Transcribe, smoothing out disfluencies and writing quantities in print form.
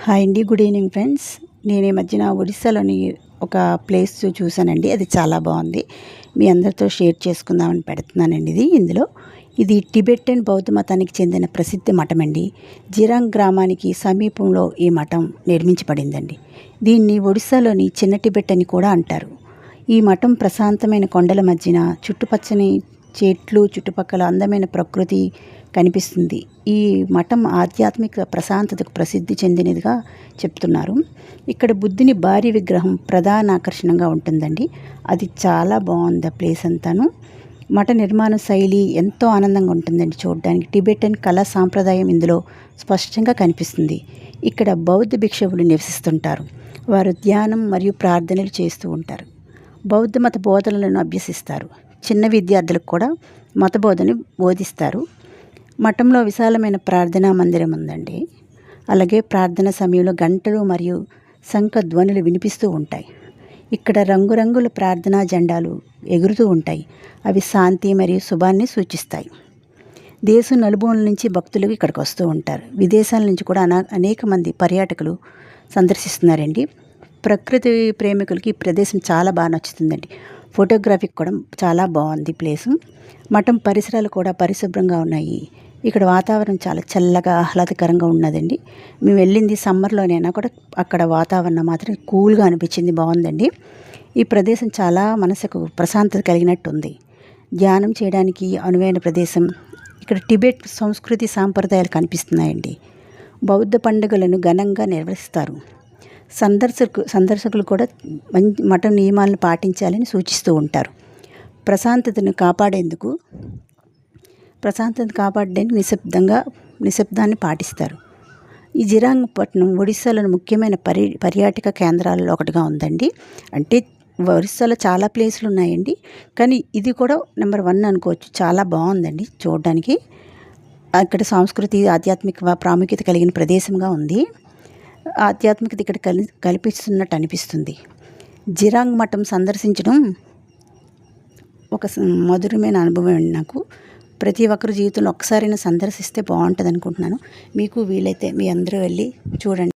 Hi అండి, good evening friends. నేను ఈ మధ్యన ఒడిస్సాలోని ఒక ప్లేస్ చూశానండి. అది చాలా బాగుంది. మీ అందరితో షేర్ చేసుకుందామని పెడుతున్నానండి. ఇది టిబెటన్ బౌద్ధ మతానికి చెందిన ప్రసిద్ధ మఠం అండి. జిరాంగ్ గ్రామానికి సమీపంలో ఈ మఠం నిర్మించబడిందండి. దీన్ని ఒడిస్సాలోని చిన్న టిబెట్ అని కూడా అంటారు. ఈ మఠం ప్రశాంతమైన కొండల మధ్యన చుట్టుపచ్చని చెట్లు, చుట్టుపక్కల అందమైన ప్రకృతి కనిపిస్తుంది. ఈ మఠం ఆధ్యాత్మిక ప్రశాంతతకు ప్రసిద్ధి చెందినదిగా చెప్తున్నారు. ఇక్కడ బుద్ధుని భారీ విగ్రహం ప్రధాన ఆకర్షణగా ఉంటుందండి. అది చాలా బాగుంది. ఆ ప్లేస్ అంతాను మఠ నిర్మాణ శైలి ఎంతో ఆనందంగా ఉంటుందండి చూడడానికి. టిబెటన్ కళా సాంప్రదాయం ఇందులో స్పష్టంగా కనిపిస్తుంది. ఇక్కడ బౌద్ధ భిక్షువులు నివసిస్తుంటారు. వారు ధ్యానం మరియు ప్రార్థనలు చేస్తూ ఉంటారు. బౌద్ధ మత బోధనలను అభ్యసిస్తారు. చిన్న విద్యార్థులకు కూడా మత బోధన బోధిస్తారు. మఠంలో విశాలమైన ప్రార్థనా మందిరం ఉందండి. అలాగే ప్రార్థన సమయంలో గంటలు మరియు శంఖ ధ్వనులు వినిపిస్తూ ఉంటాయి. ఇక్కడ రంగురంగుల ప్రార్థనా జెండాలు ఎగురుతూ ఉంటాయి. అవి శాంతి మరియు శుభాన్ని సూచిస్తాయి. దేశం నలుమూలల నుంచి భక్తులు ఇక్కడికి వస్తూ ఉంటారు. విదేశాల నుంచి కూడా అనేక మంది పర్యాటకులు సందర్శిస్తున్నారండి. ప్రకృతి ప్రేమికులకి ఈ ప్రదేశం చాలా బాగా నచ్చుతుందండి. ఫోటోగ్రఫీకి కూడా చాలా బాగుంది ప్లేసు. మఠం పరిసరాలు కూడా పరిశుభ్రంగా ఉన్నాయి. ఇక్కడ వాతావరణం చాలా చల్లగా ఆహ్లాదకరంగా ఉన్నదండి. మేము వెళ్ళింది సమ్మర్లోనైనా కూడా అక్కడ వాతావరణం మాత్రం కూల్గా అనిపించింది. బాగుందండి. ఈ ప్రదేశం చాలా మనసుకు ప్రశాంతత కలిగినట్టు ఉంది. ధ్యానం చేయడానికి అనువైన ప్రదేశం. ఇక్కడ టిబెట్ సంస్కృతి సాంప్రదాయాలు కనిపిస్తున్నాయండి. బౌద్ధ పండుగలను ఘనంగా నిర్వహిస్తారు. సందర్శకులు కూడా మఠం నియమాలను పాటించాలని సూచిస్తూ ఉంటారు. ప్రశాంతతను కాపాడడానికి నిశ్శబ్దాన్ని పాటిస్తారు. ఈ జిరాంగ్ పట్టణం ఒడిస్సాలోని ముఖ్యమైన పర్యాటక కేంద్రాలలో ఒకటిగా ఉందండి. అంటే ఒరిస్సాలో చాలా ప్లేసులు ఉన్నాయండి, కానీ ఇది కూడా నెంబర్ 1 అనుకోవచ్చు. చాలా బాగుందండి చూడడానికి. అక్కడ సంస్కృతి, ఆధ్యాత్మిక ప్రాముఖ్యత కలిగిన ప్రదేశంగా ఉంది. ఆధ్యాత్మికత ఇక్కడ కల్పిస్తున్నట్టు అనిపిస్తుంది. జిరాంగ్ మఠం సందర్శించడం ఒక మధురమైన అనుభవం అండి నాకు. ప్రతి ఒక్కరు జీవితంలో ఒక్కసారైనా సందర్శిస్తే బాగుంటుంది అనుకుంటున్నాను. మీకు వీలైతే మీ అందరూ వెళ్ళి చూడండి.